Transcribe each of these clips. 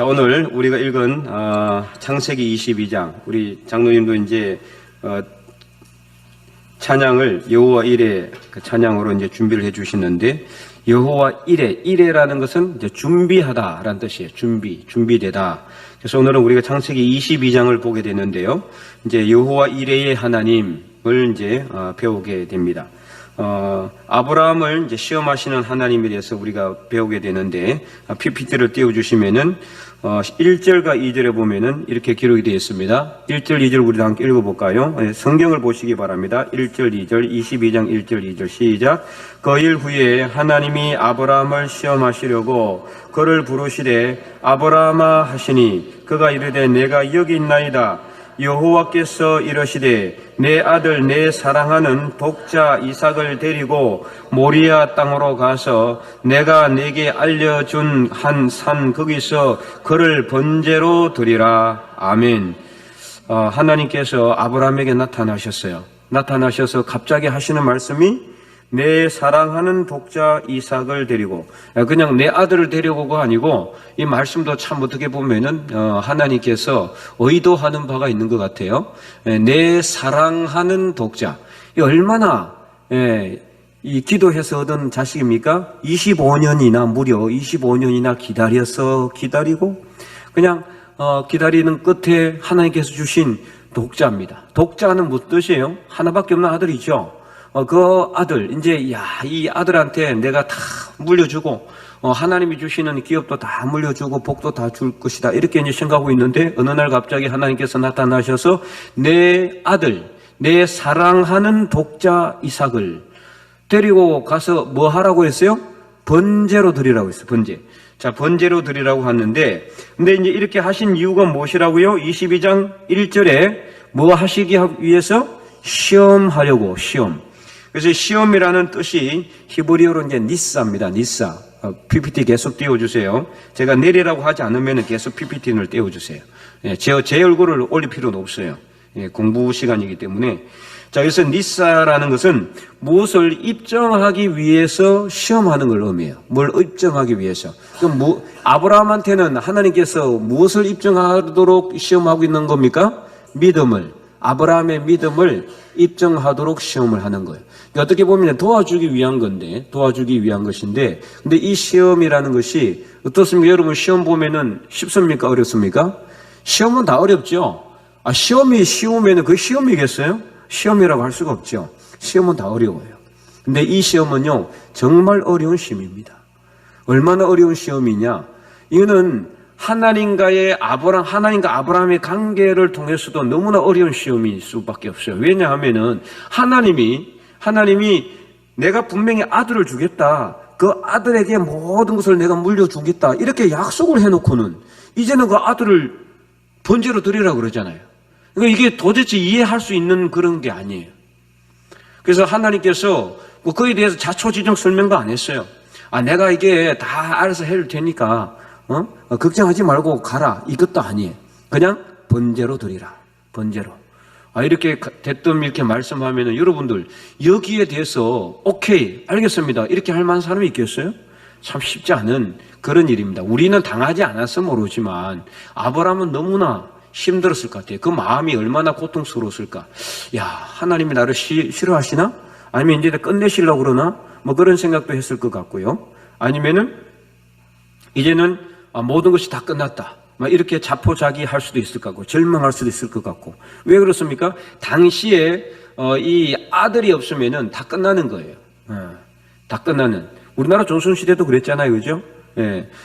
오늘 우리가 읽은 창세기 22장, 우리 장로님도 이제 찬양을 여호와 이레 그 찬양으로 이제 준비를 해주시는데, 여호와 이레라는 것은 이제 준비하다라는 뜻이에요. 준비되다. 그래서 오늘은 우리가 창세기 22장을 보게 되는데요. 이제 여호와 이레의 하나님을 이제 배우게 됩니다. 아브라함을 이제 시험하시는 하나님에 대해서 우리가 배우게 되는데, PPT를 띄워주시면은 1절과 2절에 보면은 이렇게 기록이 되어 있습니다. 1절, 2절 우리 다 함께 읽어볼까요? 성경을 보시기 바랍니다. 1절, 2절, 22장 1절, 2절 시작. 그 일 후에 하나님이 아브라함을 시험하시려고 그를 부르시되 아브라함아 하시니, 그가 이르되 내가 여기 있나이다. 여호와께서 이르시되 내 아들 내 사랑하는 독자 이삭을 데리고 모리아 땅으로 가서 내가 내게 알려준 한 산 거기서 그를 번제로 드리라. 아멘. 하나님께서 아브라함에게 나타나셔서 갑자기 하시는 말씀이 내 사랑하는 독자 이삭을 데리고, 그냥 내 아들을 데려오가 아니고, 이 말씀도 참 어떻게 보면은 하나님께서 의도하는 바가 있는 것 같아요. 내 사랑하는 독자, 이 얼마나 이 기도해서 얻은 자식입니까? 25년이나 무려 25년이나 기다리고 그냥 기다리는 끝에 하나님께서 주신 독자입니다. 독자는 무슨 뜻이에요? 하나밖에 없는 아들이죠. 그 아들, 이제, 이 아들한테 내가 다 물려주고, 하나님이 주시는 기업도 다 물려주고, 복도 다 줄 것이다. 이렇게 이제 생각하고 있는데, 어느 날 갑자기 하나님께서 나타나셔서, 내 아들, 내 사랑하는 독자 이삭을 데리고 가서 뭐 하라고 했어요? 번제로 드리라고 했어요, 번제. 자, 번제로 드리라고 하는데, 근데 이제 이렇게 하신 이유가 무엇이라고요? 22장 1절에 뭐 하시기 위해서? 시험하려고, 시험. 그래서 시험이라는 뜻이 히브리어로 이제 니사입니다. 니사. PPT 계속 띄워주세요. 제가 내리라고 하지 않으면 계속 PPT를 띄워주세요. 제 얼굴을 올릴 필요는 없어요. 공부 시간이기 때문에. 자, 그래서 니사라는 것은 무엇을 입증하기 위해서 시험하는 걸 의미해요. 뭘 입증하기 위해서. 그럼 아브라함한테는 하나님께서 무엇을 입증하도록 시험하고 있는 겁니까? 아브라함의 믿음을 입증하도록 시험을 하는 거예요. 어떻게 보면 도와주기 위한 것인데, 근데 이 시험이라는 것이 어떻습니까? 여러분, 시험 보면은 쉽습니까? 어렵습니까? 시험은 다 어렵죠? 시험이 쉬우면은 그게 시험이겠어요? 시험이라고 할 수가 없죠. 시험은 다 어려워요. 근데 이 시험은요, 정말 어려운 시험입니다. 얼마나 어려운 시험이냐? 이거는 하나님과 아브라함의 관계를 통해서도 너무나 어려운 시험일 수밖에 없어요. 왜냐하면은 하나님이 내가 분명히 아들을 주겠다. 그 아들에게 모든 것을 내가 물려주겠다. 이렇게 약속을 해놓고는 이제는 그 아들을 번제로 드리라고 그러잖아요. 그러니까 이게 도대체 이해할 수 있는 그런 게 아니에요. 그래서 하나님께서 그거에 대해서 자초지종 설명도 안 했어요. 내가 이게 다 알아서 해줄 테니까 걱정하지 말고 가라. 이것도 아니에요. 그냥 번제로 드리라. 번제로. 이렇게 대뜸 이렇게 말씀하면은 여러분들 여기에 대해서 오케이, 알겠습니다. 이렇게 할 만한 사람이 있겠어요? 참 쉽지 않은 그런 일입니다. 우리는 당하지 않아서 모르지만 아브라함은 너무나 힘들었을 것 같아요. 그 마음이 얼마나 고통스러웠을까. 하나님이 나를 싫어하시나? 아니면 이제 끝내시려고 그러나? 뭐 그런 생각도 했을 것 같고요. 아니면은 이제는 모든 것이 다 끝났다. 이렇게 자포자기할 수도 있을 것 같고, 절망할 수도 있을 것 같고. 왜 그렇습니까? 당시에 이 아들이 없으면은 다 끝나는 거예요. 다 끝나는. 우리나라 조선시대도 그랬잖아요, 그죠?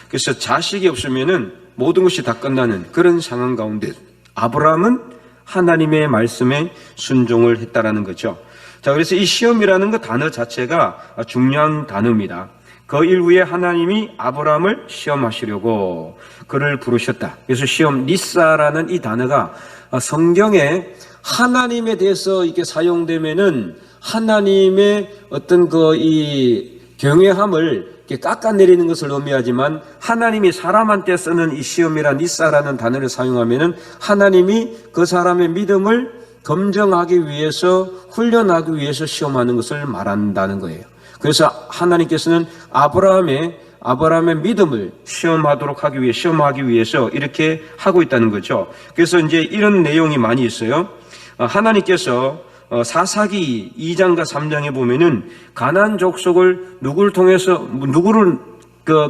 그래서 자식이 없으면은 모든 것이 다 끝나는 그런 상황 가운데 아브라함은 하나님의 말씀에 순종을 했다라는 거죠. 자, 그래서 이 시험이라는 그 단어 자체가 중요한 단어입니다. 그 일 후에 하나님이 아브라함을 시험하시려고 그를 부르셨다. 그래서 시험, 니사라는 이 단어가 성경에 하나님에 대해서 이렇게 사용되면은 하나님의 어떤 이 경외함을 이렇게 깎아내리는 것을 의미하지만, 하나님이 사람한테 쓰는 이 시험이란 니사라는 단어를 사용하면은 하나님이 그 사람의 믿음을 검증하기 위해서, 훈련하기 위해서 시험하는 것을 말한다는 거예요. 그래서 하나님께서는 아브라함의 아브라함의 믿음을 시험하기 위해서 이렇게 하고 있다는 거죠. 그래서 이제 이런 내용이 많이 있어요. 하나님께서 사사기 2장과 3장에 보면은 가나안 족속을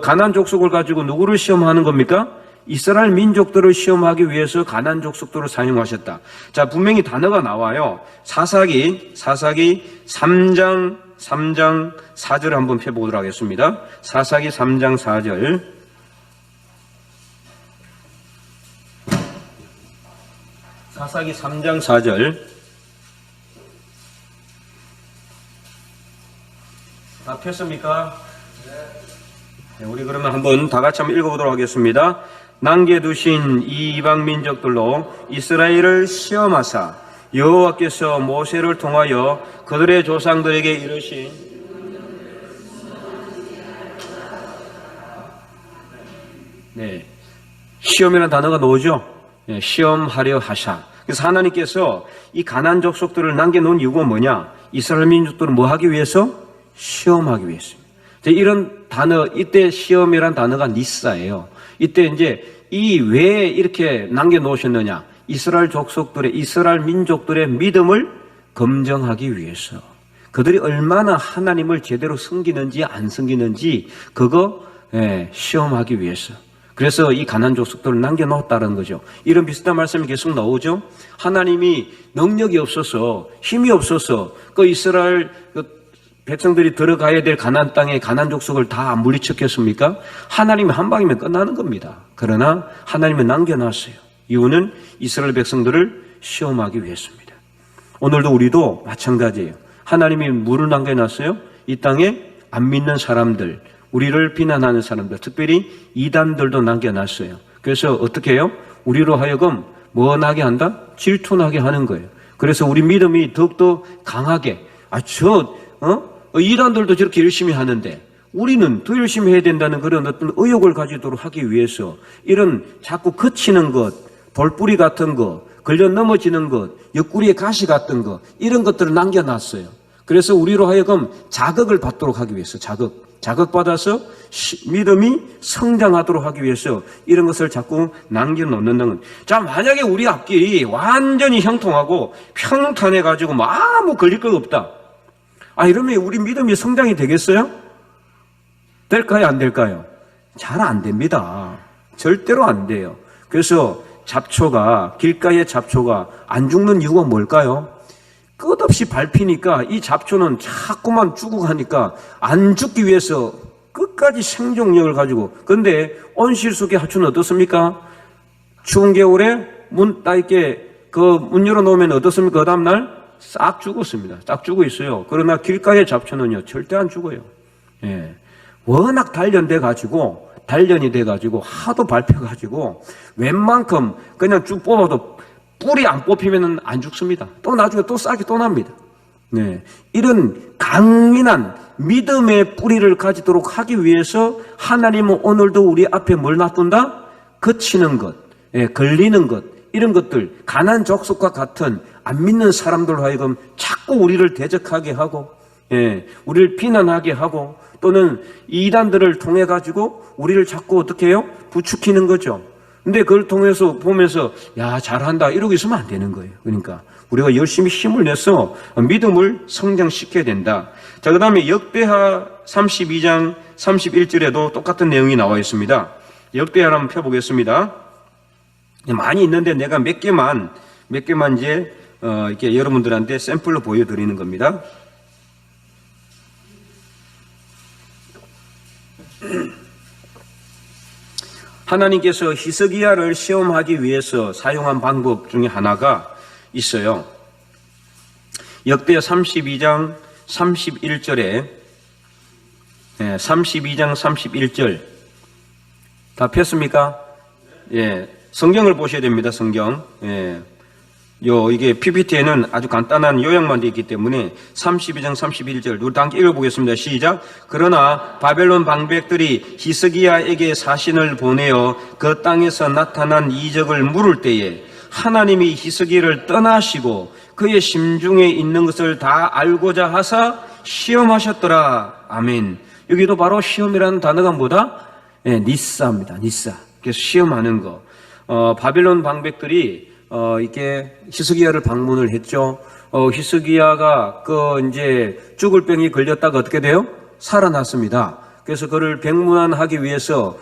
가나안 족속을 가지고 누구를 시험하는 겁니까? 이스라엘 민족들을 시험하기 위해서 가나안 족속들을 사용하셨다. 자, 분명히 단어가 나와요. 사사기 3장 4절 한번 펴보도록 하겠습니다. 사사기 3장 4절. 사사기 3장 4절. 다 폈습니까? 네, 우리 그러면 한번 다 같이 한번 읽어보도록 하겠습니다. 남겨두신 이 이방 민족들로 이스라엘을 시험하사 여호와께서 모세를 통하여 그들의 조상들에게 이르신 시험이라는 단어가 나오죠. 시험하려 하사. 그래서 하나님께서 이 가나안 족속들을 남겨놓은 이유가 뭐냐? 이스라엘 민족들을 뭐 하기 위해서? 시험하기 위해서입니다. 이런 단어, 이때 시험이란 단어가 니사예요. 이때 이제 왜 이렇게 남겨놓으셨느냐? 이스라엘 민족들의 믿음을 검증하기 위해서. 그들이 얼마나 하나님을 제대로 섬기는지 안 섬기는지 그거 시험하기 위해서. 그래서 이 가나안 족속들을 남겨놓았다는 거죠. 이런 비슷한 말씀이 계속 나오죠. 하나님이 능력이 없어서 힘이 없어서 그 이스라엘 백성들이 들어가야 될 가나안 땅에 가나안 족속을 다 안 물리쳤겠습니까? 하나님이 한 방이면 끝나는 겁니다. 그러나 하나님은 남겨놨어요. 이유는 이스라엘 백성들을 시험하기 위해서입니다. 오늘도 우리도 마찬가지예요. 하나님이 뭐를 남겨놨어요? 이 땅에 안 믿는 사람들, 우리를 비난하는 사람들, 특별히 이단들도 남겨놨어요. 그래서 어떻게 해요? 우리로 하여금 뭐 나게 한다? 질투나게 하는 거예요. 그래서 우리 믿음이 더욱더 강하게 이단들도 저렇게 열심히 하는데 우리는 더 열심히 해야 된다는 그런 어떤 의욕을 가지도록 하기 위해서 이런 자꾸 거치는 것, 돌뿌리 같은 것, 걸려 넘어지는 것, 옆구리에 가시 같은 것, 이런 것들을 남겨놨어요. 그래서 우리로 하여금 자극을 받도록 하기 위해서 자극받아서 믿음이 성장하도록 하기 위해서 이런 것을 자꾸 남겨놓는. 자, 만약에 우리 앞길이 완전히 형통하고 평탄해가지고 아무 걸릴 거 없다. 이러면 우리 믿음이 성장이 되겠어요? 될까요? 안 될까요? 잘 안 됩니다. 절대로 안 돼요. 그래서 길가의 잡초가 안 죽는 이유가 뭘까요? 끝없이 밟히니까 이 잡초는 자꾸만 죽어가니까 안 죽기 위해서 끝까지 생존력을 가지고. 근데 온실 속의 하초는 어떻습니까? 추운 겨울에 문 열어놓으면 어떻습니까? 그 다음날 싹 죽었습니다. 싹 죽어 있어요. 그러나 길가의 잡초는요, 절대 안 죽어요. 워낙 단련이 돼가지고, 하도 밟혀가지고, 웬만큼 그냥 쭉 뽑아도 뿌리 안 뽑히면 안 죽습니다. 또 나중에 또 싹이 또 납니다. 이런 강인한 믿음의 뿌리를 가지도록 하기 위해서 하나님은 오늘도 우리 앞에 뭘 놔둔다? 거치는 것, 걸리는 것, 이런 것들, 가나안 족속과 같은 안 믿는 사람들로 하여금 자꾸 우리를 대적하게 하고, 우리를 비난하게 하고, 또는 이단들을 통해 가지고 우리를 자꾸 어떻게 해요? 부추기는 거죠. 근데 그걸 통해서 보면서 잘한다 이러고 있으면 안 되는 거예요. 그러니까 우리가 열심히 힘을 내서 믿음을 성장시켜야 된다. 자, 그 다음에 역대하 32장 31절에도 똑같은 내용이 나와 있습니다. 역대하를 한번 펴보겠습니다. 많이 있는데 내가 몇 개만 이제 이렇게 여러분들한테 샘플로 보여드리는 겁니다. 하나님께서 히스기야를 시험하기 위해서 사용한 방법 중에 하나가 있어요. 역대하 32장 31절에 32장 31절 다 폈습니까? 성경을 보셔야 됩니다. 성경. 이게 PPT에는 아주 간단한 요약만 되어 있기 때문에 32장 31절 우리 다 함께 읽어보겠습니다. 시작. 그러나 바벨론 방백들이 히스기야에게 사신을 보내어 그 땅에서 나타난 이적을 물을 때에 하나님이 히스기야를 떠나시고 그의 심중에 있는 것을 다 알고자 하사 시험하셨더라. 아멘. 여기도 바로 시험이라는 단어가 뭐다? 니사입니다. 니사. 그래서 시험하는 거. 바벨론 방백들이 이렇게 히스기야를 방문을 했죠. 히스기야가 이제 죽을 병이 걸렸다가 어떻게 돼요? 살아났습니다. 그래서 그를 병문안하기 위해서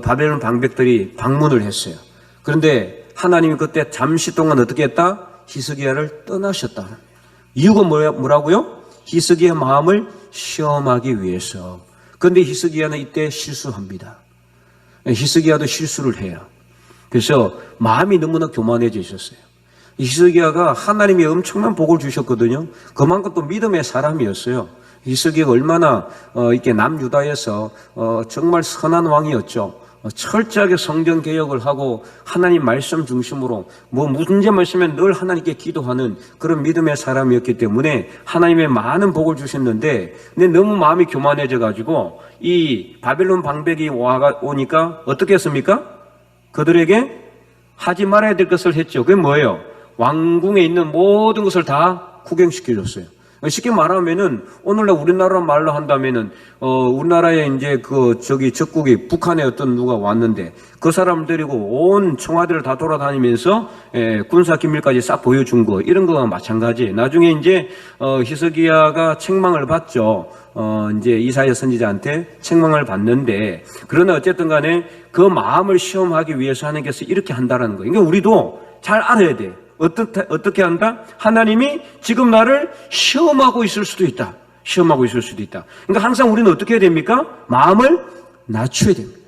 바벨론 방백들이 방문을 했어요. 그런데 하나님이 그때 잠시 동안 어떻게 했다? 히스기야를 떠나셨다. 이유가 뭐라고요? 히스기야 마음을 시험하기 위해서. 그런데 히스기야는 이때 실수합니다. 히스기야도 실수를 해요. 그래서 마음이 너무나 교만해져 있었어요. 히스기야가 하나님이 엄청난 복을 주셨거든요. 그만큼 또 믿음의 사람이었어요. 히스기야가 얼마나 이렇게 남유다에서 정말 선한 왕이었죠. 철저하게 성경 개혁을 하고 하나님 말씀 중심으로 문제만 있으면 늘 하나님께 기도하는 그런 믿음의 사람이었기 때문에 하나님의 많은 복을 주셨는데, 근데 너무 마음이 교만해져 가지고 이 바벨론 방백이 오니까 어떻게 했습니까? 그들에게 하지 말아야 될 것을 했죠. 그게 뭐예요? 왕궁에 있는 모든 것을 다 구경시켜줬어요. 쉽게 말하면은 오늘날 우리나라 말로 한다면은 우리나라에 이제 적국이 북한에 어떤 누가 왔는데 그 사람 데리고 온 청와대를 다 돌아다니면서 군사 기밀까지 싹 보여준 거, 이런 거와 마찬가지. 나중에 이제 히스기야가 책망을 받죠. 이제 이사야 선지자한테 책망을 받는데, 그러나 어쨌든 간에 그 마음을 시험하기 위해서 하나님께서 이렇게 한다라는 거예요. 그러니까 우리도 잘 알아야 돼. 어떻게 한다? 하나님이 지금 나를 시험하고 있을 수도 있다. 시험하고 있을 수도 있다. 그러니까 항상 우리는 어떻게 해야 됩니까? 마음을 낮춰야 됩니다.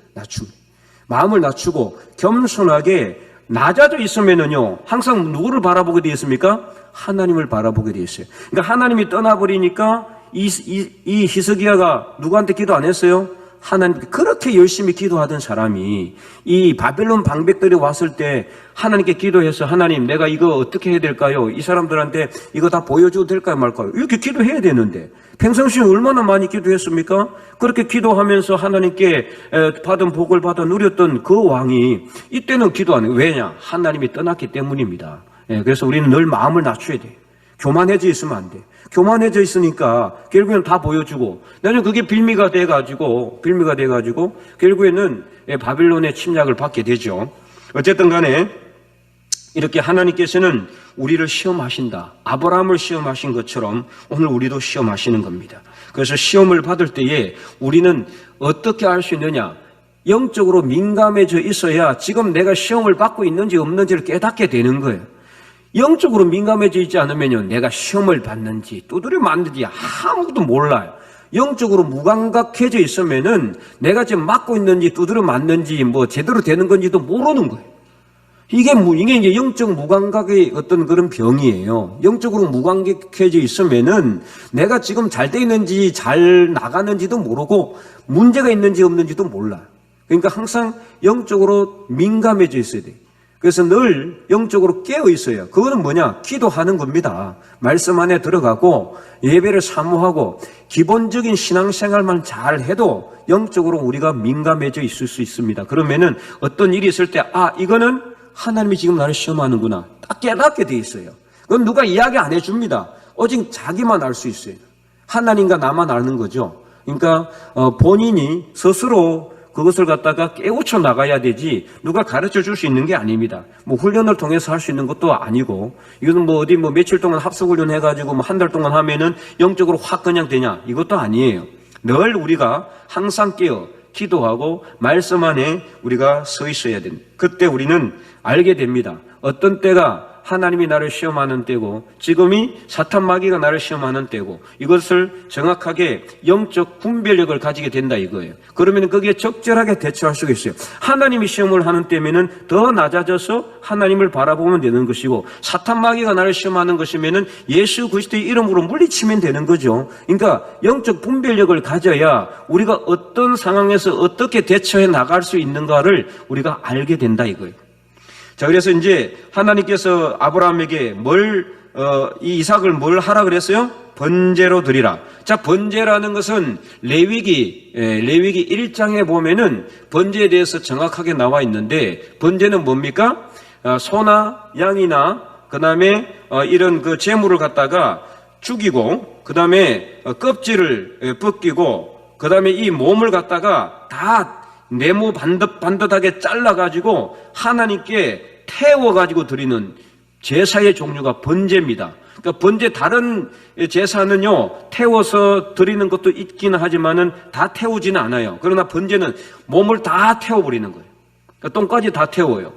마음을 낮추고 겸손하게 낮아져 있으면은요, 항상 누구를 바라보게 되어 있습니까? 하나님을 바라보게 되어 있어요. 그러니까 하나님이 떠나버리니까 이 히스기야가 누구한테 기도 안 했어요? 하나님, 그렇게 열심히 기도하던 사람이 이 바벨론 방백들이 왔을 때 하나님께 기도해서, 하나님, 내가 이거 어떻게 해야 될까요? 이 사람들한테 이거 다 보여줘도 될까요, 말까요? 이렇게 기도해야 되는데 평상시에 얼마나 많이 기도했습니까? 그렇게 기도하면서 하나님께 받은 복을 받아 누렸던 그 왕이 이때는 기도 안 해요. 왜냐? 하나님이 떠났기 때문입니다. 그래서 우리는 늘 마음을 낮춰야 돼. 교만해져 있으면 안 돼. 교만해져 있으니까 결국에는 다 보여주고, 나중에 그게 빌미가 돼가지고 결국에는 바빌론의 침략을 받게 되죠. 어쨌든 간에 이렇게 하나님께서는 우리를 시험하신다. 아브라함을 시험하신 것처럼 오늘 우리도 시험하시는 겁니다. 그래서 시험을 받을 때에 우리는 어떻게 알 수 있느냐? 영적으로 민감해져 있어야 지금 내가 시험을 받고 있는지 없는지를 깨닫게 되는 거예요. 영적으로 민감해져 있지 않으면요, 내가 시험을 받는지 두드려 맞는지 아무도 몰라요. 영적으로 무감각해져 있으면은 내가 지금 맞고 있는지 두드려 맞는지 제대로 되는 건지도 모르는 거예요. 이게 이제 영적 무감각의 어떤 그런 병이에요. 영적으로 무감각해져 있으면은 내가 지금 잘 돼 있는지 잘 나가는지도 모르고 문제가 있는지 없는지도 몰라요. 그러니까 항상 영적으로 민감해져 있어야 돼요. 그래서 늘 영적으로 깨어 있어요. 그거는 뭐냐? 기도하는 겁니다. 말씀 안에 들어가고 예배를 사모하고 기본적인 신앙생활만 잘 해도 영적으로 우리가 민감해져 있을 수 있습니다. 그러면은 어떤 일이 있을 때, 이거는 하나님이 지금 나를 시험하는구나, 딱 깨닫게 돼 있어요. 그건 누가 이야기 안 해줍니다. 오직 자기만 알 수 있어요. 하나님과 나만 아는 거죠. 그러니까 본인이 스스로 그것을 갖다가 깨우쳐 나가야 되지 누가 가르쳐 줄 수 있는 게 아닙니다. 훈련을 통해서 할 수 있는 것도 아니고, 이거는 며칠 동안 합숙훈련 해가지고 한 달 동안 하면은 영적으로 확 그냥 되냐? 이것도 아니에요. 늘 우리가 항상 깨어 기도하고 말씀 안에 우리가 서 있어야 됩니다. 그때 우리는 알게 됩니다. 어떤 때가 하나님이 나를 시험하는 때고 지금이 사탄 마귀가 나를 시험하는 때고, 이것을 정확하게 영적 분별력을 가지게 된다 이거예요. 그러면 거기에 적절하게 대처할 수가 있어요. 하나님이 시험을 하는 때면은 더 낮아져서 하나님을 바라보면 되는 것이고, 사탄 마귀가 나를 시험하는 것이면은 예수 그리스도의 이름으로 물리치면 되는 거죠. 그러니까 영적 분별력을 가져야 우리가 어떤 상황에서 어떻게 대처해 나갈 수 있는가를 우리가 알게 된다 이거예요. 자, 그래서 이제 하나님께서 아브라함에게 이 이삭을 뭘 하라 그랬어요? 번제로 드리라. 자, 번제라는 것은 레위기 1장에 보면은 번제에 대해서 정확하게 나와 있는데, 번제는 뭡니까? 소나 양이나 그 다음에 이런 재물을 갖다가 죽이고, 그 다음에 껍질을 벗기고 그 다음에 이 몸을 갖다가 다 네모 반듯하게 잘라가지고 하나님께 태워가지고 드리는 제사의 종류가 번제입니다. 그러니까 번제 다른 제사는요 태워서 드리는 것도 있기는 하지만은 다 태우지는 않아요. 그러나 번제는 몸을 다 태워버리는 거예요. 그러니까 똥까지 다 태워요.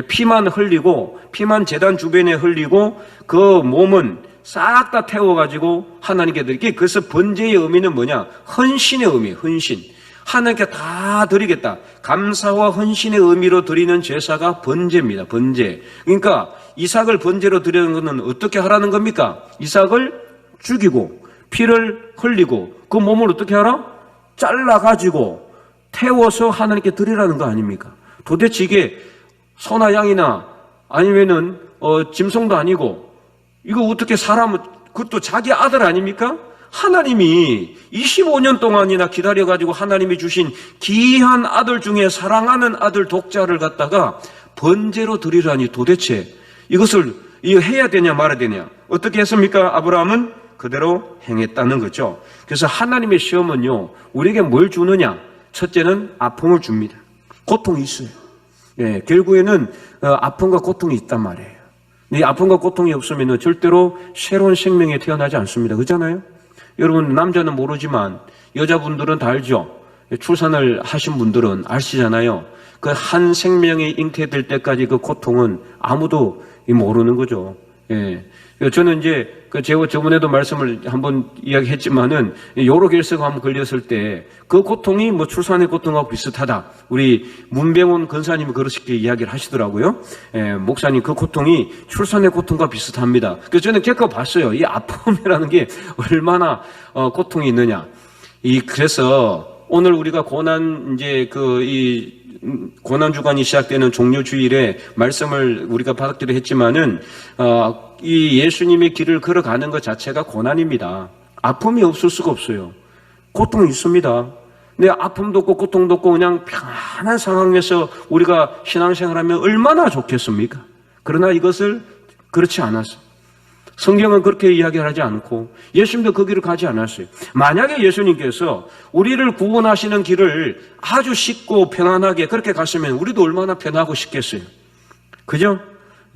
피만 흘리고 피만 제단 주변에 흘리고 그 몸은 싹 다 태워가지고 하나님께 드리게. 그래서 번제의 의미는 뭐냐? 헌신의 의미예요. 헌신. 하나님께 다 드리겠다. 감사와 헌신의 의미로 드리는 제사가 번제입니다. 번제. 그러니까 이삭을 번제로 드리는 것은 어떻게 하라는 겁니까? 이삭을 죽이고 피를 흘리고 그 몸을 어떻게 하라? 잘라가지고 태워서 하나님께 드리라는 거 아닙니까? 도대체 이게 소나 양이나 아니면은 짐승도 아니고 이거 어떻게 사람은, 그것도 자기 아들 아닙니까? 하나님이 25년 동안이나 기다려가지고 하나님이 주신 귀한 아들 중에 사랑하는 아들 독자를 갖다가 번제로 드리라니 도대체 이것을 이거 해야 되냐 말아야 되냐. 어떻게 했습니까? 아브라함은 그대로 행했다는 거죠. 그래서 하나님의 시험은요 우리에게 뭘 주느냐? 첫째는 아픔을 줍니다. 고통이 있어요. 예, 결국에는 아픔과 고통이 있단 말이에요. 이 아픔과 고통이 없으면 절대로 새로운 생명에 태어나지 않습니다. 그렇잖아요? 여러분 남자는 모르지만 여자분들은 다 알죠. 출산을 하신 분들은 아시잖아요. 그 한 생명이 잉태될 때까지 그 고통은 아무도 모르는 거죠. 예. 저는 이제 제가 저번에도 말씀을 한번 이야기했지만은 요로결석 한번 걸렸을 때 그 고통이 뭐 출산의 고통하고 비슷하다. 우리 문병원 권사님이 그렇게 이야기를 하시더라고요. 예, 목사님 그 고통이 출산의 고통과 비슷합니다. 그래서 저는 겪어봤어요. 이 아픔이라는 게 얼마나 고통이 있느냐. 그래서 오늘 우리가 고난 주간이 시작되는 종료주일에 말씀을 우리가 받기로 했지만은 이 예수님의 길을 걸어가는 것 자체가 고난입니다. 아픔이 없을 수가 없어요. 고통이 있습니다. 근데 아픔도 없고 고통도 없고 그냥 편안한 상황에서 우리가 신앙생활하면 얼마나 좋겠습니까? 그러나 이것을 그렇지 않았어. 성경은 그렇게 이야기를 하지 않고 예수님도 그 길을 가지 않았어요. 만약에 예수님께서 우리를 구원하시는 길을 아주 쉽고 편안하게 그렇게 갔으면 우리도 얼마나 편하고 쉽겠어요. 그죠?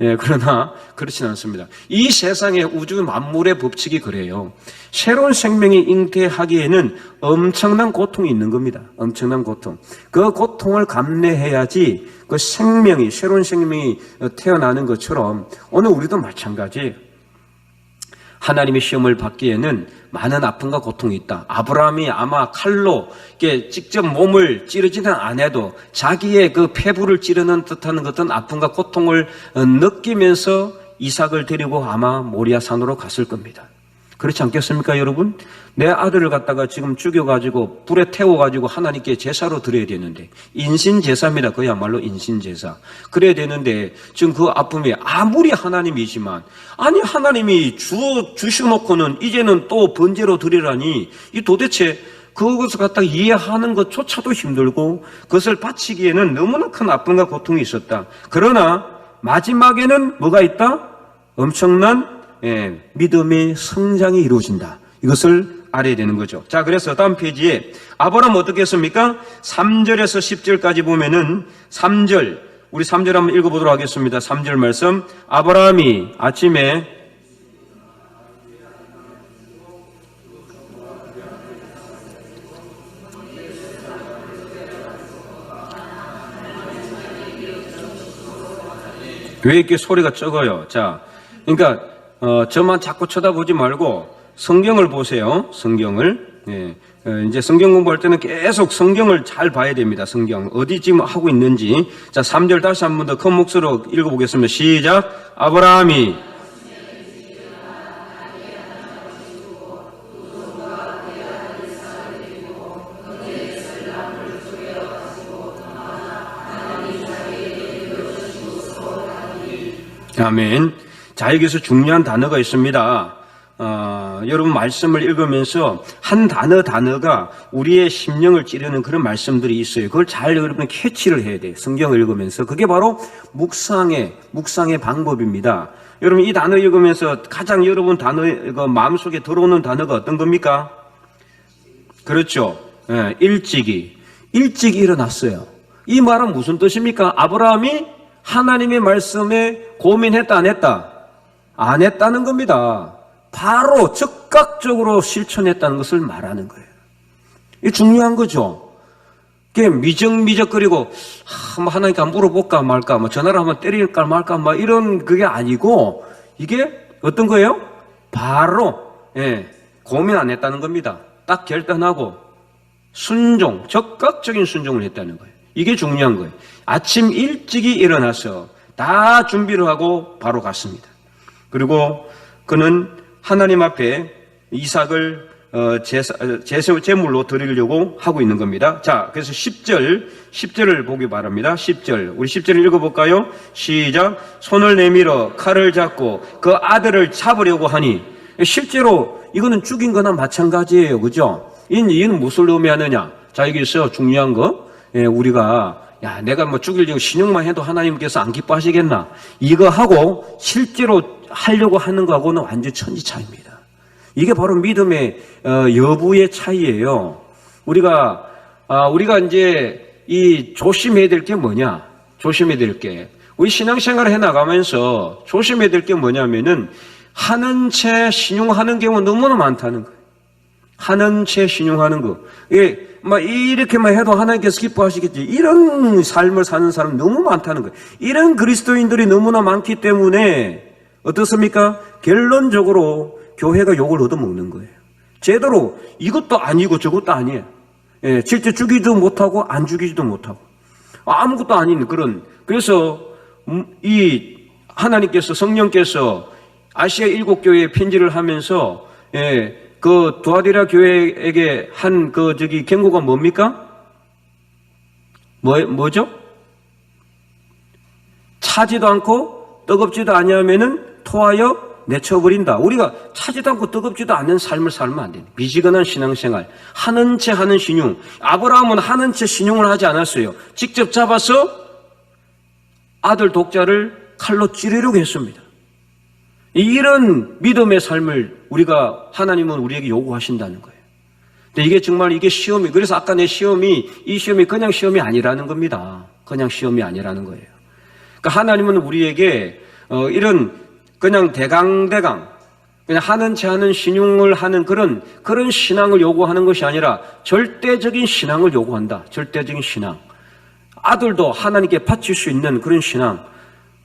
예, 그러나 그렇진 않습니다. 이 세상의 우주 만물의 법칙이 그래요. 새로운 생명이 잉태하기에는 엄청난 고통이 있는 겁니다. 엄청난 고통. 그 고통을 감내해야지 그 생명이, 새로운 생명이 태어나는 것처럼 오늘 우리도 마찬가지예요. 하나님의 시험을 받기에는 많은 아픔과 고통이 있다. 아브라함이 아마 칼로 직접 몸을 찌르지는 않아도 자기의 그 폐부를 찌르는 듯한 것은 아픔과 고통을 느끼면서 이삭을 데리고 아마 모리아 산으로 갔을 겁니다. 그렇지 않겠습니까, 여러분? 내 아들을 갖다가 지금 죽여가지고 불에 태워가지고 하나님께 제사로 드려야 되는데, 인신제사입니다. 그야말로 인신제사. 그래야 되는데 지금 그 아픔이 아무리 하나님이지만, 아니 하나님이 주셔놓고는 이제는 또 번제로 드리라니, 이 도대체 그것을 갖다가 이해하는 것조차도 힘들고 그것을 바치기에는 너무나 큰 아픔과 고통이 있었다. 그러나 마지막에는 뭐가 있다? 엄청난 믿음의 성장이 이루어진다. 이것을 알아야 되는 거죠. 자, 그래서 다음 페이지에 아브라함 어떻게 했습니까? 3절에서 10절까지 보면은 3절, 우리 3절 한번 읽어보도록 하겠습니다. 3절 말씀. 아브라함이 아침에 왜 이렇게 소리가 적어요? 자, 그러니까 저만 자꾸 쳐다보지 말고 성경을 보세요. 성경을. 예. 이제 성경 공부할 때는 계속 성경을 잘 봐야 됩니다. 성경. 어디 지금 하고 있는지. 자, 3절 다시 한 번 더 큰 목소리로 읽어보겠습니다. 시작. 아브라함이 아멘. 자, 여기서 중요한 단어가 있습니다. 여러분 말씀을 읽으면서 한 단어가 우리의 심령을 찌르는 그런 말씀들이 있어요. 그걸 잘 여러분 캐치를 해야 돼요. 성경을 읽으면서. 그게 바로 묵상의 방법입니다. 여러분 이 단어 읽으면서 가장 여러분 마음속에 들어오는 단어가 어떤 겁니까? 그렇죠. 일찍이 일어났어요. 이 말은 무슨 뜻입니까? 아브라함이 하나님의 말씀에 고민했다, 안 했다? 안 했다는 겁니다. 바로 즉각적으로 실천했다는 것을 말하는 거예요. 이게 중요한 거죠. 이게 미적미적거리고 하나님께 한번 물어볼까 말까, 전화를 한번 때릴까 말까, 이런 그게 아니고 이게 어떤 거예요? 바로 고민 안 했다는 겁니다. 딱 결단하고 순종, 적극적인 순종을 했다는 거예요. 이게 중요한 거예요. 아침 일찍이 일어나서 다 준비를 하고 바로 갔습니다. 그리고 그는 하나님 앞에 이삭을 제물로 드리려고 하고 있는 겁니다. 자, 그래서 10절을 보기 바랍니다. 10절. 우리 10절을 읽어볼까요? 시작. 손을 내밀어 칼을 잡고 그 아들을 잡으려고 하니, 실제로 이거는 죽인 거나 마찬가지예요. 그죠? 이는 무엇을 의미하느냐? 자, 여기서 중요한 거, 우리가 내가 죽이려고 신용만 해도 하나님께서 안 기뻐하시겠나? 이거 하고 실제로 하려고 하는 거하고는 완전 천지 차이입니다. 이게 바로 믿음의 여부의 차이예요. 우리가 이제 이 조심해야 될 게 뭐냐? 조심해야 될 게, 우리 신앙생활을 해 나가면서 조심해야 될 게 뭐냐면은 하는 채 신용하는 경우가 너무나 많다는 거예요. 하는 채 신용하는 거. 이렇게만 해도 하나님께서 기뻐하시겠지. 이런 삶을 사는 사람 너무 많다는 거예요. 이런 그리스도인들이 너무나 많기 때문에 어떻습니까? 결론적으로 교회가 욕을 얻어먹는 거예요. 제대로 이것도 아니고 저것도 아니에요. 실제 죽이지도 못하고 안 죽이지도 못하고 아무것도 아닌 그런. 그래서 이 하나님께서, 성령께서 아시아 7교회에 편지를 하면서 그 두아디라 교회에게 한 경고가 뭡니까? 뭐죠? 차지도 않고 뜨겁지도 아니하면은 토하여 내쳐버린다. 우리가 차지도 않고 뜨겁지도 않는 삶을 살면 안 됩니다. 미지근한 신앙생활, 하는 채 하는 신용. 아브라함은 하는 채 신용을 하지 않았어요. 직접 잡아서 아들 독자를 칼로 찌르려고 했습니다. 이런 믿음의 삶을 하나님은 우리에게 요구하신다는 거예요. 근데 이게 정말 시험이, 그래서 아까 이 시험이 그냥 시험이 아니라는 겁니다. 그냥 시험이 아니라는 거예요. 그러니까 하나님은 우리에게 이런 그냥 대강 그냥 하는 채 하는 신용을 하는 그런 신앙을 요구하는 것이 아니라 절대적인 신앙을 요구한다. 절대적인 신앙. 아들도 하나님께 바칠 수 있는 그런 신앙.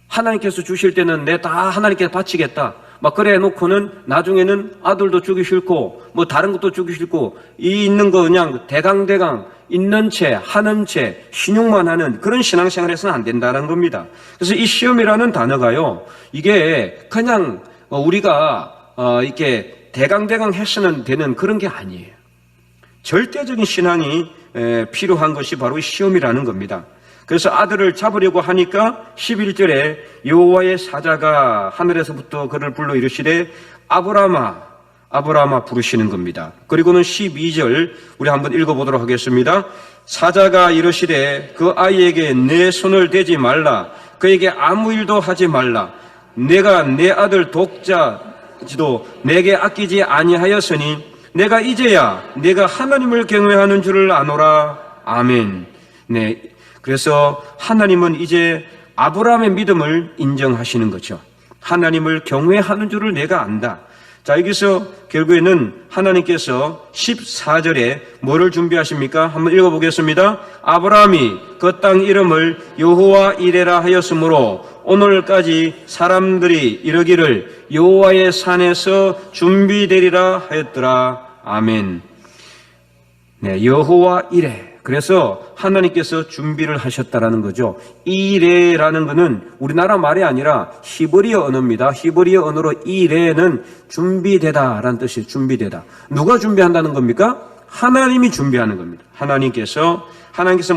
하나님께서 주실 때는 내 다 하나님께 바치겠다. 그래 놓고는 나중에는 아들도 주기 싫고 다른 것도 주기 싫고 있는 거 그냥 대강 있는 채 하는 채 신용만 하는 그런 신앙생활에서는 안 된다는 겁니다. 그래서 이 시험이라는 단어가요, 이게 그냥 우리가 이렇게 대강 해서는 되는 그런 게 아니에요. 절대적인 신앙이 필요한 것이 바로 이 시험이라는 겁니다. 그래서 아들을 잡으려고 하니까 11절에 여호와의 사자가 하늘에서부터 그를 불러 이르시되 아브라함아 부르시는 겁니다. 그리고는 12절 우리 한번 읽어보도록 하겠습니다. 사자가 이르시되 그 아이에게 내 손을 대지 말라. 그에게 아무 일도 하지 말라. 내가 내 아들 독자지도 내게 아끼지 아니하였으니 내가 이제야 내가 하나님을 경외하는 줄을 아노라. 아멘. 네. 그래서 하나님은 이제 아브라함의 믿음을 인정하시는 거죠. 하나님을 경외하는 줄을 내가 안다. 자, 여기서 결국에는 하나님께서 14절에 뭐를 준비하십니까? 한번 읽어보겠습니다. 아브라함이 그 땅 이름을 여호와 이레라 하였으므로 오늘까지 사람들이 이르기를 여호와의 산에서 준비되리라 하였더라. 아멘. 네, 여호와 이레. 그래서 하나님께서 준비를 하셨다라는 거죠. 이레라는 것은 우리나라 말이 아니라 히브리어 언어입니다. 히브리어 언어로 이레는 준비되다라는 뜻이에요. 준비되다. 누가 준비한다는 겁니까? 하나님이 준비하는 겁니다. 하나님께서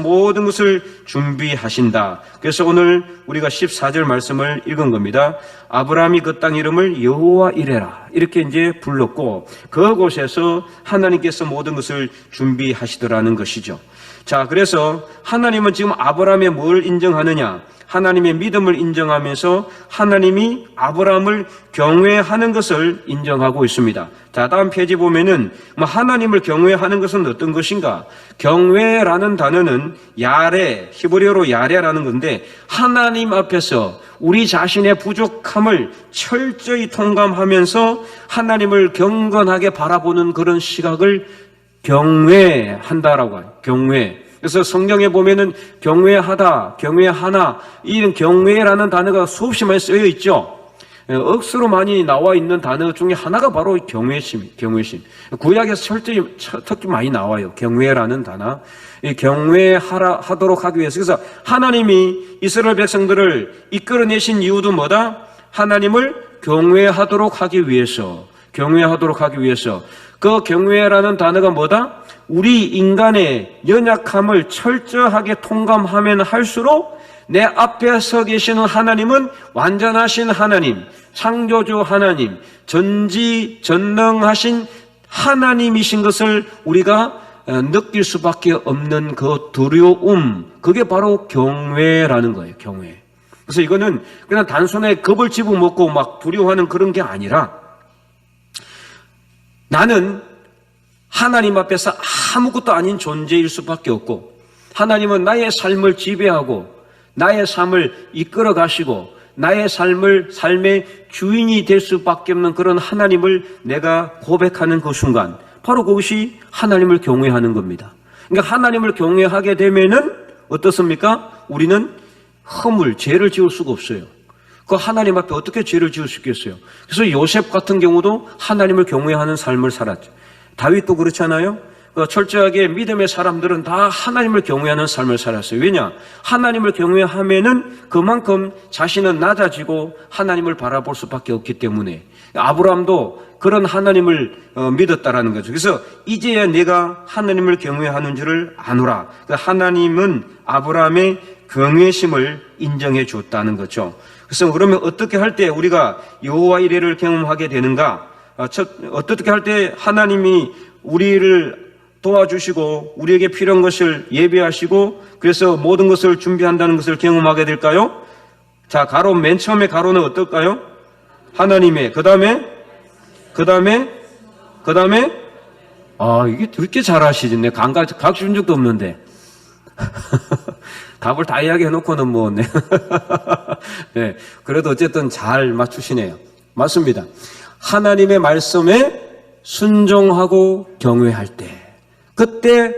모든 것을 준비하신다. 그래서 오늘 우리가 14절 말씀을 읽은 겁니다. 아브라함이 그 땅 이름을 여호와 이레라 이렇게 이제 불렀고 그곳에서 하나님께서 모든 것을 준비하시더라는 것이죠. 자, 그래서 하나님은 지금 아브라함의 뭘 인정하느냐? 하나님의 믿음을 인정하면서 하나님이 아브라함을 경외하는 것을 인정하고 있습니다. 자, 다음 페이지 보면은 하나님을 경외하는 것은 어떤 것인가? 경외라는 단어는 야레, 히브리어로 야레라는 건데 하나님 앞에서 우리 자신의 부족함을 철저히 통감하면서 하나님을 경건하게 바라보는 그런 시각을 경외한다라고 해요. 경외. 그래서 성경에 보면은 경외하다, 경외하나 이런 경외라는 단어가 수없이 많이 쓰여 있죠. 억수로 많이 나와 있는 단어 중에 하나가 바로 경외심. 구약에서 특히 많이 나와요. 경외라는 단어. 경외하도록 하기 위해서. 그래서 하나님이 이스라엘 백성들을 이끌어내신 이유도 뭐다? 하나님을 경외하도록 하기 위해서. 그 경외라는 단어가 뭐다? 우리 인간의 연약함을 철저하게 통감하면 할수록 내 앞에 서 계시는 하나님은 완전하신 하나님, 창조주 하나님, 전지전능하신 하나님이신 것을 우리가 느낄 수밖에 없는 그 두려움, 그게 바로 경외라는 거예요. 경외. 그래서 이거는 그냥 단순하게 겁을 집어먹고 막 두려워하는 그런 게 아니라 나는 하나님 앞에서 아무것도 아닌 존재일 수밖에 없고 하나님은 나의 삶을 지배하고 나의 삶을 이끌어 가시고 나의 삶의 주인이 될 수밖에 없는 그런 하나님을 내가 고백하는 그 순간 바로 그것이 하나님을 경외하는 겁니다. 그러니까 하나님을 경외하게 되면은 어떻습니까? 우리는 죄를 지을 수가 없어요. 그 하나님 앞에 어떻게 죄를 지을 수 있겠어요? 그래서 요셉 같은 경우도 하나님을 경외하는 삶을 살았죠. 다윗도 그렇잖아요. 철저하게 믿음의 사람들은 다 하나님을 경외하는 삶을 살았어요. 왜냐? 하나님을 경외하면은 그만큼 자신은 낮아지고 하나님을 바라볼 수밖에 없기 때문에 아브라함도 그런 하나님을 믿었다라는 거죠. 그래서 이제야 내가 하나님을 경외하는 줄을 아노라. 하나님은 아브라함의 경외심을 인정해 줬다는 거죠. 그래서 그러면 어떻게 할 때 우리가 여호와 이레를 경험하게 되는가? 어떻게 할 때 하나님이 우리를 도와주시고 우리에게 필요한 것을 예배하시고 그래서 모든 것을 준비한다는 것을 경험하게 될까요? 자, 맨 처음에 가로는 어떨까요? 하나님의, 그 다음에 이게 그렇게 잘하시지. 내가 각 준 적도 없는데. 답을 다 이야기해놓고는 뭐, 네. 네. 그래도 어쨌든 잘 맞추시네요. 맞습니다. 하나님의 말씀에 순종하고 경외할 때, 그때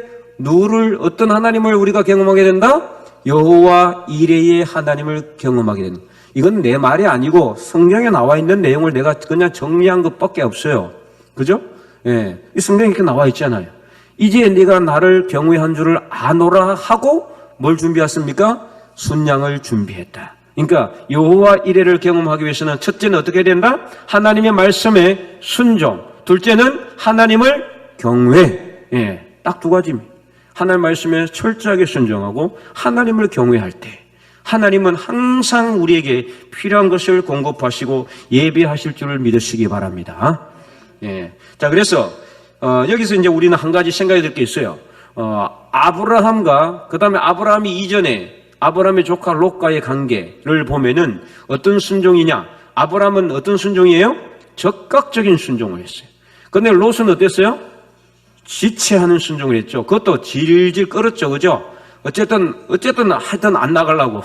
어떤 하나님을 우리가 경험하게 된다? 여호와 이레의 하나님을 경험하게 된다. 이건 내 말이 아니고 성경에 나와 있는 내용을 내가 그냥 정리한 것밖에 없어요. 그죠? 예. 이 성경에 이렇게 나와 있잖아요. 이제 네가 나를 경외한 줄을 아노라 하고 뭘 준비했습니까? 순양을 준비했다. 그러니까 여호와 이레를 경험하기 위해서는 첫째는 어떻게 된다? 하나님의 말씀에 순종. 둘째는 하나님을 경외. 예. 딱 두 가지입니다. 하나님 말씀에 철저하게 순종하고 하나님을 경외할 때 하나님은 항상 우리에게 필요한 것을 공급하시고 예비하실 줄을 믿으시기 바랍니다. 예. 자, 그래서 여기서 이제 우리는 한 가지 생각이 들 게 있어요. 아브라함과 그다음에 아브라함이 이전에 아브라함의 조카 롯과의 관계를 보면은 어떤 순종이냐? 아브라함은 어떤 순종이에요? 적극적인 순종을 했어요. 그런데 롯은 어땠어요? 지체하는 순종을 했죠. 그것도 질질 끌었죠, 그죠? 어쨌든 하여튼 안 나가려고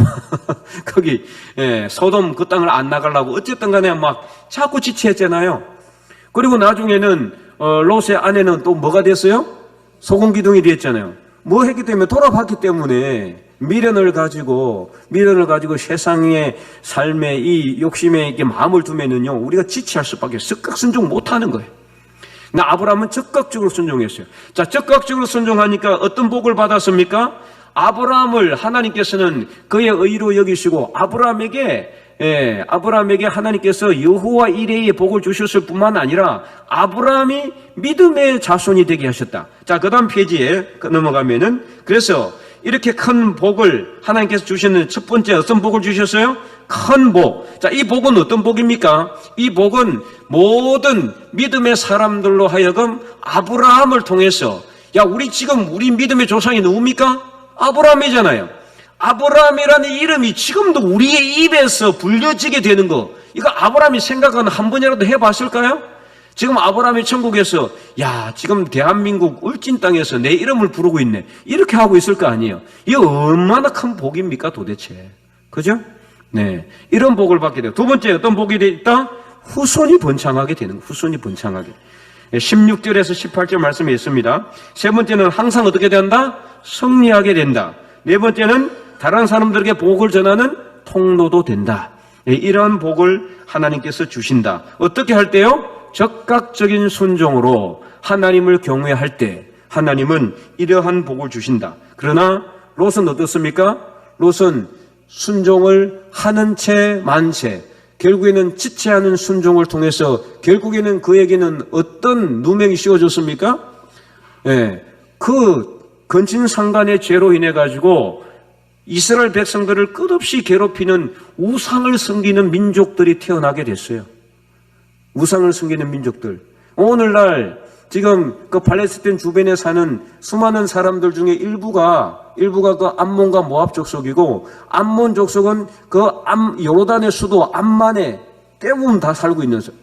거기 소돔 그 땅을 안 나가려고 어쨌든 간에 막 자꾸 지체했잖아요. 그리고 나중에는 롯의 아내는 또 뭐가 됐어요? 소금기둥이 됐잖아요. 뭐 했기 때문에 돌아봤기 때문에 미련을 가지고 세상의 삶에 이 욕심에 이렇게 마음을 두면은요 우리가 지체할 수밖에 적극 순종 못하는 거예요. 나 아브라함은 적극적으로 순종했어요. 자, 적극적으로 순종하니까 어떤 복을 받았습니까? 아브라함을 하나님께서는 그의 의로 여기시고 아브라함에게 하나님께서 여호와 이레의 복을 주셨을 뿐만 아니라 아브라함이 믿음의 자손이 되게 하셨다. 자, 그 다음 페이지에 넘어가면은 그래서 이렇게 큰 복을 하나님께서 주시는 첫 번째 어떤 복을 주셨어요? 큰 복. 자, 이 복은 어떤 복입니까? 이 복은 모든 믿음의 사람들로 하여금 아브라함을 통해서 우리 믿음의 조상이 누굽니까? 아브라함이잖아요. 아브라함이라는 이름이 지금도 우리의 입에서 불려지게 되는 거, 이거 아브라함이 생각은 한 번이라도 해봤을까요? 지금 아브라함이 천국에서 지금 대한민국 울진 땅에서 내 이름을 부르고 있네, 이렇게 하고 있을 거 아니에요. 이게 얼마나 큰 복입니까 도대체. 그죠? 네, 이런 복을 받게 돼요. 두 번째 어떤 복이 있다? 후손이 번창하게 되는 거예요. 후손이 번창하게. 16절에서 18절 말씀에 있습니다. 세 번째는 항상 어떻게 된다? 승리하게 된다. 네 번째는 다른 사람들에게 복을 전하는 통로도 된다. 이런 복을 하나님께서 주신다. 어떻게 할 때요? 적극적인 순종으로 하나님을 경외할 때 하나님은 이러한 복을 주신다. 그러나 롯은 어떻습니까? 롯은 순종을 하는 채 만채, 결국에는 지체하는 순종을 통해서 결국에는 그에게는 어떤 누명이 씌워졌습니까? 그 근친상간의 죄로 인해 가지고 이스라엘 백성들을 끝없이 괴롭히는 우상을 섬기는 민족들이 태어나게 됐어요. 우상을 섬기는 민족들. 오늘날 지금 그 팔레스타인 주변에 사는 수많은 사람들 중에 일부가 그 암몬과 모압 족속이고, 암몬 족속은 그 요르단의 수도 암만에 대부분 다 살고 있는 사람.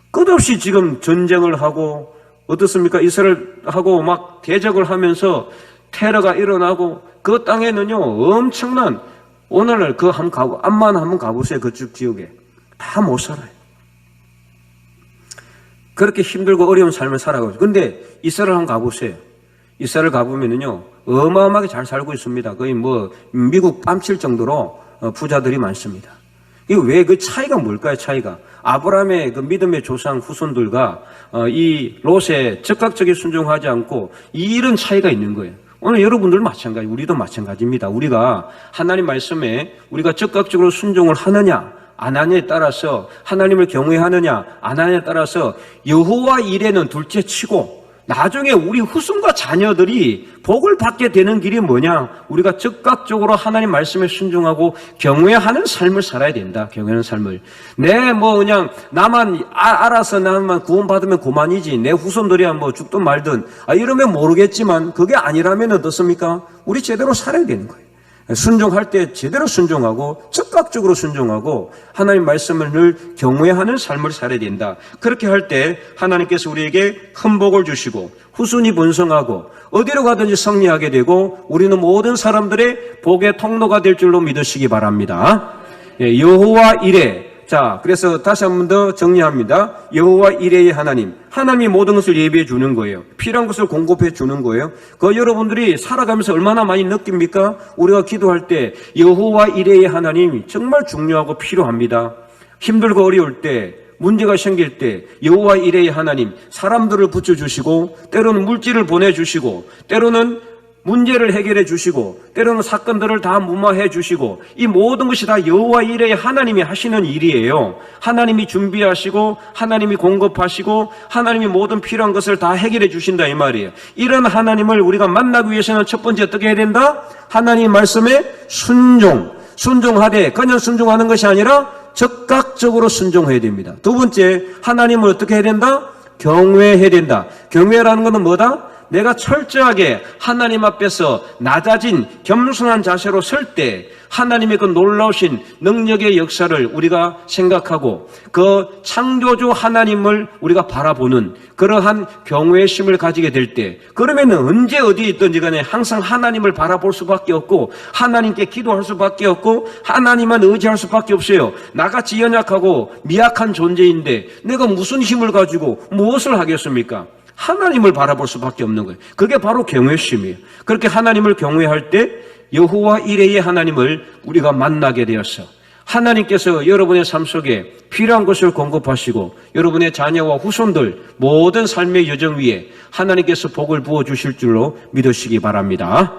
끝없이 지금 전쟁을 하고 어떻습니까? 이스라엘하고 막 대적을 하면서 테러가 일어나고, 그 땅에는요 엄청난, 오늘날 그 암만 한번 가보세요. 그쪽 지역에 다 못 살아요. 그렇게 힘들고 어려운 삶을 살아가고. 근데 이스라엘 한번 가보세요. 이스라엘 가보면은요 어마어마하게 잘 살고 있습니다. 거의 미국 뺨칠 정도로 부자들이 많습니다. 이게 왜, 그 차이가 뭘까요? 차이가 아브라함의 그 믿음의 조상 후손들과 이 롯에 적극적인 순종하지 않고 이런 차이가 있는 거예요. 오늘 여러분들 마찬가지, 우리도 마찬가지입니다. 우리가 하나님 말씀에 우리가 적극적으로 순종을 하느냐 안 하느냐에 따라서, 하나님을 경외하느냐 안 하느냐에 따라서 여호와 일에는 둘째 치고, 나중에 우리 후손과 자녀들이 복을 받게 되는 길이 뭐냐? 우리가 적극적으로 하나님 말씀에 순종하고 경외하는 삶을 살아야 된다. 경외하는 삶을. 그냥 나만 알아서 나만 구원받으면 그만이지, 내 후손들이야 죽든 말든 이러면 모르겠지만, 그게 아니라면 어떻습니까? 우리 제대로 살아야 되는 거예요. 순종할 때 제대로 순종하고 적극적으로 순종하고 하나님 말씀을 늘 경외하는 삶을 살아야 된다. 그렇게 할 때 하나님께서 우리에게 큰 복을 주시고 후손이 번성하고 어디로 가든지 승리하게 되고, 우리는 모든 사람들의 복의 통로가 될 줄로 믿으시기 바랍니다. 여호와 이레. 자, 그래서 다시 한 번 더 정리합니다. 여호와 이레의 하나님. 하나님이 모든 것을 예비해 주는 거예요. 필요한 것을 공급해 주는 거예요. 그 여러분들이 살아가면서 얼마나 많이 느낍니까? 우리가 기도할 때 여호와 이레의 하나님 정말 중요하고 필요합니다. 힘들고 어려울 때, 문제가 생길 때 여호와 이레의 하나님, 사람들을 붙여주시고 때로는 물질을 보내주시고 때로는 문제를 해결해 주시고 때로는 사건들을 다 무마해 주시고, 이 모든 것이 다 여호와 이레의 하나님이 하시는 일이에요. 하나님이 준비하시고 하나님이 공급하시고 하나님이 모든 필요한 것을 다 해결해 주신다 이 말이에요. 이런 하나님을 우리가 만나기 위해서는 첫 번째 어떻게 해야 된다? 하나님 말씀에 순종하되 그냥 순종하는 것이 아니라 적극적으로 순종해야 됩니다. 두 번째, 하나님을 어떻게 해야 된다? 경외해야 된다. 경외라는 것은 뭐다? 내가 철저하게 하나님 앞에서 낮아진 겸손한 자세로 설 때 하나님의 그 놀라우신 능력의 역사를 우리가 생각하고 그 창조주 하나님을 우리가 바라보는 그러한 경외심을 가지게 될 때, 그러면 언제 어디에 있든지 간에 항상 하나님을 바라볼 수밖에 없고 하나님께 기도할 수밖에 없고 하나님만 의지할 수밖에 없어요. 나같이 연약하고 미약한 존재인데 내가 무슨 힘을 가지고 무엇을 하겠습니까? 하나님을 바라볼 수밖에 없는 거예요. 그게 바로 경외심이에요. 그렇게 하나님을 경외할 때 여호와 이레의 하나님을 우리가 만나게 되었어. 하나님께서 여러분의 삶 속에 필요한 것을 공급하시고 여러분의 자녀와 후손들 모든 삶의 여정 위에 하나님께서 복을 부어주실 줄로 믿으시기 바랍니다.